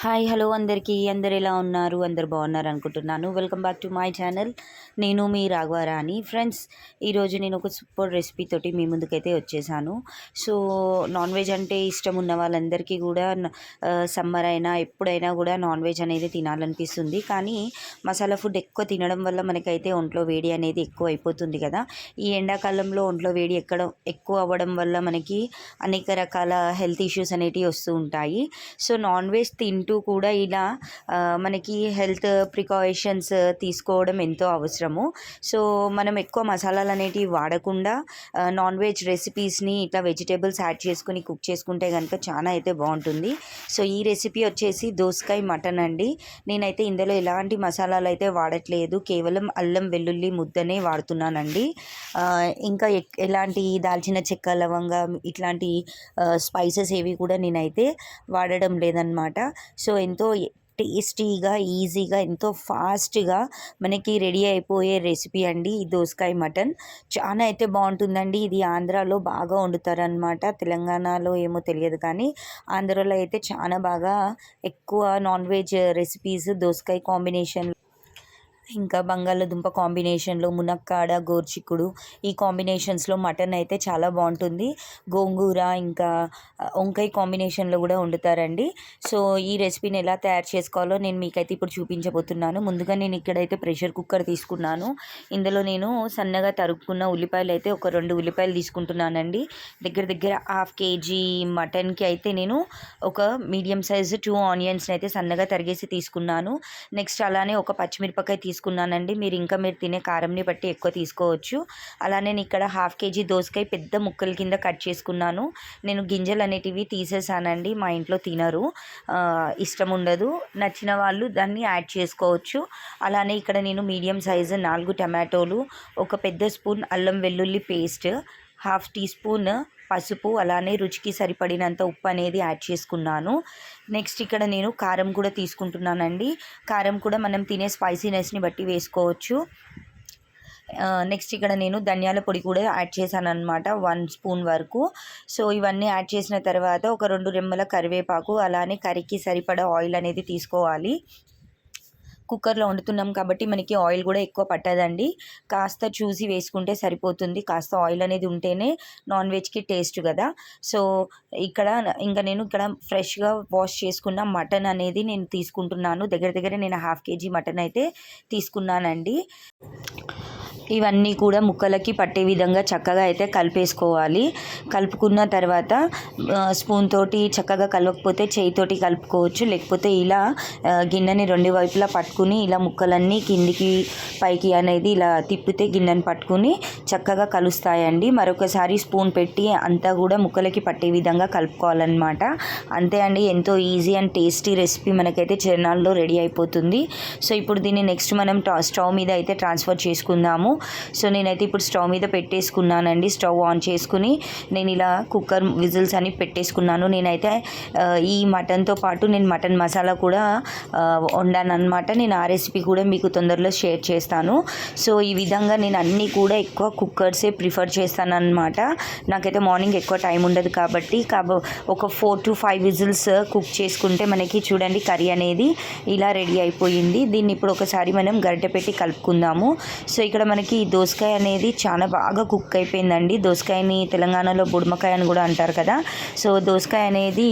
Hi hello అందరికీ అందరు ఎలా ఉన్నారు? అందరు బాగున్నారు అనుకుంటున్నాను. Welcome back to my channel. నేను మీ రాఘవారాణి. ఫ్రెండ్స్, ఈరోజు నేను ఒక సూపర్ రెసిపీ తోటి మీ ముందుకైతే వచ్చేసాను. సో నాన్ వెజ్ అంటే ఇష్టం ఉన్న వాళ్ళందరికీ కూడా సమ్మర్ అయినా ఎప్పుడైనా కూడా నాన్ వెజ్ అనేది తినాలనిపిస్తుంది. కానీ మసాలా ఫుడ్ ఎక్కువ తినడం వల్ల మనకైతే ఒంట్లో వేడి అనేది ఎక్కువ అయిపోతుంది కదా. ఈ ఎండాకాలంలో ఒంట్లో వేడి ఎక్కువ అవ్వడం వల్ల మనకి అనేక రకాల హెల్త్ ఇష్యూస్ అనేటివి వస్తూ ఉంటాయి. సో నాన్ వెజ్ తింటూ కూడా ఇలా మనకి హెల్త్ ప్రికాషన్స్ తీసుకోవడం ఎంతో అవసరము. సో మనం ఎక్కువ మసాలాలు అనేటివి వాడకుండా నాన్ వెజ్ రెసిపీస్ని ఇట్లా వెజిటేబుల్స్ యాడ్ చేసుకుని కుక్ చేసుకుంటే కనుక చాలా అయితే బాగుంటుంది. సో ఈ రెసిపీ వచ్చేసి దోసకాయ మటన్ అండి. నేనైతే ఇందులో ఎలాంటి మసాలాలు అయితే వాడట్లేదు, కేవలం అల్లం వెల్లుల్లి ముద్దనే వాడుతున్నానండి. ఇంకా ఎలాంటి దాల్చిన చెక్క లవంగం ఇట్లాంటి స్పైసెస్ ఏవి కూడా నేనైతే వాడడం లేదనమాట. సో ఎంతో టేస్టీగా, ఈజీగా, ఎంతో ఫాస్ట్గా మనకి రెడీ అయిపోయే రెసిపీ అండి ఈ దోసకాయ మటన్. చాలా అయితే బాగుంటుందండి. ఇది ఆంధ్రాలో బాగా వండుతారనమాట. తెలంగాణలో ఏమో తెలియదు, కానీ ఆంధ్రాలో అయితే చాలా బాగా ఎక్కువ నాన్ వెజ్ రెసిపీస్ దోసకాయ కాంబినేషన్, ఇంకా బంగాళదుంప కాంబినేషన్లో మునక్కాడ, గోర్చిక్కుడు ఈ కాంబినేషన్స్లో మటన్ అయితే చాలా బాగుంటుంది. గోంగూర ఇంకా వంకాయ కాంబినేషన్లో కూడా వండుతారండి. సో ఈ రెసిపీని ఎలా తయారు చేసుకోవాలో నేను మీకైతే ఇప్పుడు చూపించబోతున్నాను. ముందుగా నేను ఇక్కడైతే ప్రెషర్ కుక్కర్ తీసుకున్నాను. ఇందులో నేను సన్నగా తరుక్కున్న ఉల్లిపాయలు అయితే ఒక 2 ఉల్లిపాయలు తీసుకుంటున్నానండి. దగ్గర దగ్గర హాఫ్ కేజీ మటన్కి అయితే నేను ఒక మీడియం సైజు 2 ఆనియన్స్ని అయితే సన్నగా తరిగేసి తీసుకున్నాను. నెక్స్ట్ అలానే ఒక పచ్చిమిరపకాయ తీసుకున్నానండి. మీరు తినే కారంని బట్టి ఎక్కువ తీసుకోవచ్చు. అలానే నేను ఇక్కడ హాఫ్ కేజీ దోసకాయ పెద్ద ముక్కల కింద కట్ చేసుకున్నాను. నేను గింజలు అనేటివి తీసేసానండి. మా ఇంట్లో తినరు, ఇష్టం ఉండదు. నచ్చిన వాళ్ళు దాన్ని యాడ్ చేసుకోవచ్చు. అలానే ఇక్కడ నేను మీడియం సైజు 4 టమాటోలు, ఒక పెద్ద స్పూన్ అల్లం వెల్లుల్లి పేస్ట్, హాఫ్ టీ స్పూన్ పసుపు, అలానే రుచికి సరిపడినంత ఉప్పు అనేది యాడ్ చేసుకున్నాను. నెక్స్ట్ ఇక్కడ నేను కారం కూడా తీసుకుంటున్నానండి. కారం కూడా మనం తినే స్పైసీనెస్ని బట్టి వేసుకోవచ్చు. నెక్స్ట్ ఇక్కడ నేను ధనియాల పొడి కూడా యాడ్ చేశాను అనమాట, 1 స్పూన్ వరకు. సో ఇవన్నీ యాడ్ చేసిన తర్వాత ఒక 2 రెమ్మల కరివేపాకు, అలానే కర్రీకి సరిపడా ఆయిల్ అనేది తీసుకోవాలి. కుక్కర్లో వండుతున్నాం కాబట్టి మనకి ఆయిల్ కూడా ఎక్కువ పట్టదండి. కాస్త చూసి వేసుకుంటే సరిపోతుంది. కాస్త ఆయిల్ అనేది ఉంటేనే నాన్ వెజ్కి టేస్ట్ కదా. సో ఇంకా నేను ఇక్కడ ఫ్రెష్గా వాష్ చేసుకున్న మటన్ అనేది నేను తీసుకుంటున్నాను. దగ్గర దగ్గర నేను హాఫ్ కేజీ మటన్ అయితే తీసుకున్నానండి. ఇవన్నీ కూడా ముక్కలకి పట్టే విధంగా చక్కగా అయితే కలిపేసుకోవాలి. కలుపుకున్న తర్వాత స్పూన్ తోటి చక్కగా కలవకపోతే చేయితోటి కలుపుకోవచ్చు, లేకపోతే ఇలా గిన్నెని 2 వైపులా పట్టుకుని ఇలా ముక్కలన్నీ కిందికి పైకి అనేది ఇలా తిప్పితే గిన్నెని పట్టుకుని చక్కగా కలుస్తాయండి. మరొకసారి స్పూన్ పెట్టి అంతా కూడా ముక్కలకి పట్టే విధంగా కలుపుకోవాలన్నమాట. అంతే అండి, ఎంతో ఈజీ అండ్ టేస్టీ రెసిపీ మనకైతే చిరునాళ్ళలో రెడీ అయిపోతుంది. సో ఇప్పుడు దీన్ని నెక్స్ట్ మనం స్టవ్ మీద అయితే ట్రాన్స్ఫర్ చేసుకుందాము. సో నేనైతే ఇప్పుడు స్టవ్ మీద పెట్టేసుకున్నానండి. స్టవ్ ఆన్ చేసుకుని నేను ఇలా కుక్కర్ విజిల్స్ అని పెట్టేసుకున్నాను. నేనైతే ఈ మటన్తో పాటు నేను మటన్ మసాలా కూడా వండాను అనమాట. నేను ఆ రెసిపీ కూడా మీకు తొందరలో షేర్ చేస్తాను. సో ఈ విధంగా నేను అన్నీ కూడా ఎక్కువ కుక్కర్సే ప్రిఫర్ చేస్తాను అనమాట. నాకైతే మార్నింగ్ ఎక్కువ టైం ఉండదు కాబట్టి ఒక 4 to 5 విజిల్స్ కుక్ చేసుకుంటే మనకి చూడండి కర్రీ అనేది ఇలా రెడీ అయిపోయింది. దీన్ని ఇప్పుడు ఒకసారి మనం గరిటె పెట్టి కలుపుకుందాము. సో ఇక్కడ మనకి ఈ దోసకాయ అనేది చాలా బాగా కుక్ అయిపోయిందండి. దోసకాయని తెలంగాణలో బుడమకాయ అని కూడా అంటారు కదా. సో దోసకాయ అనేది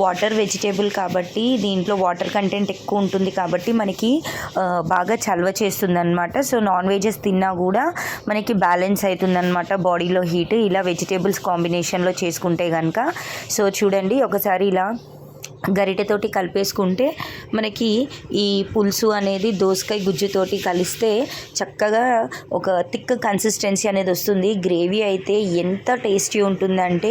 వాటర్ వెజిటేబుల్ కాబట్టి దీంట్లో వాటర్ కంటెంట్ ఎక్కువ ఉంటుంది కాబట్టి మనకి బాగా చలవ చేస్తుంది అనమాట. సో నాన్ వెజెస్ తిన్నా కూడా మనకి బ్యాలెన్స్ అవుతుంది అనమాట బాడీలో హీట్, ఇలా వెజిటేబుల్స్ కాంబినేషన్లో చేసుకుంటే కనుక. సో చూడండి ఒకసారి ఇలా గరిటెతోటి కలిపేసుకుంటే మనకి ఈ పులుసు అనేది దోసకాయ గుజ్జుతోటి కలిస్తే చక్కగా ఒక థిక్ కన్సిస్టెన్సీ అనేది వస్తుంది. గ్రేవీ అయితే ఎంత టేస్టీ ఉంటుందంటే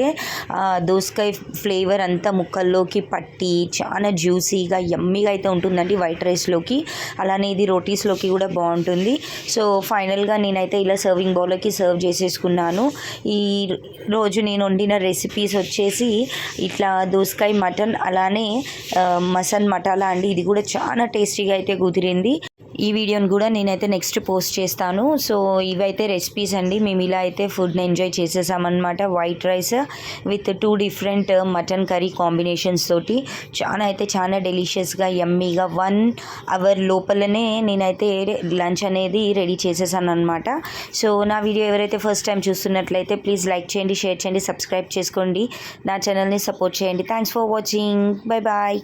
దోసకాయ ఫ్లేవర్ అంతా ముక్కల్లోకి పట్టి చాలా జ్యూసీగా యమ్మీగా అయితే ఉంటుందండి వైట్ రైస్లోకి, అలానే ఇది రోటీస్లోకి కూడా బాగుంటుంది. సో ఫైనల్గా నేనైతే ఇలా సర్వింగ్ బౌల్లోకి సర్వ్ చేసేసుకున్నాను. ఈ రోజు నేను వండిన రెసిపీస్ వచ్చేసి ఇట్లా దోసకాయ మటన్, అలానే మసన్ మటాలా అండి. ఇది కూడా చాలా టేస్టీగా అయితే కుదిరింది. ఈ వీడియోని కూడా నేనైతే నెక్స్ట్ పోస్ట్ చేస్తాను. సో ఇవైతే రెసిపీస్ అండి. మేము ఇలా అయితే ఫుడ్ని ఎంజాయ్ చేసేసామన్నమాట. White rice with 2 different mutton curry combinations తోటి చాలా డెలిషియస్గా యమ్మీగా 1 అవర్ లోపలనే నేనైతే లంచ్ అనేది రెడీ చేసేసాను అనమాట. సో నా వీడియో ఎవరైతే ఫస్ట్ టైం చూస్తున్నట్లయితే ప్లీజ్ లైక్ చేయండి, షేర్ చేయండి, సబ్స్క్రైబ్ చేసుకోండి, నా ఛానల్ని సపోర్ట్ చేయండి. Thanks for watching. Bye bye.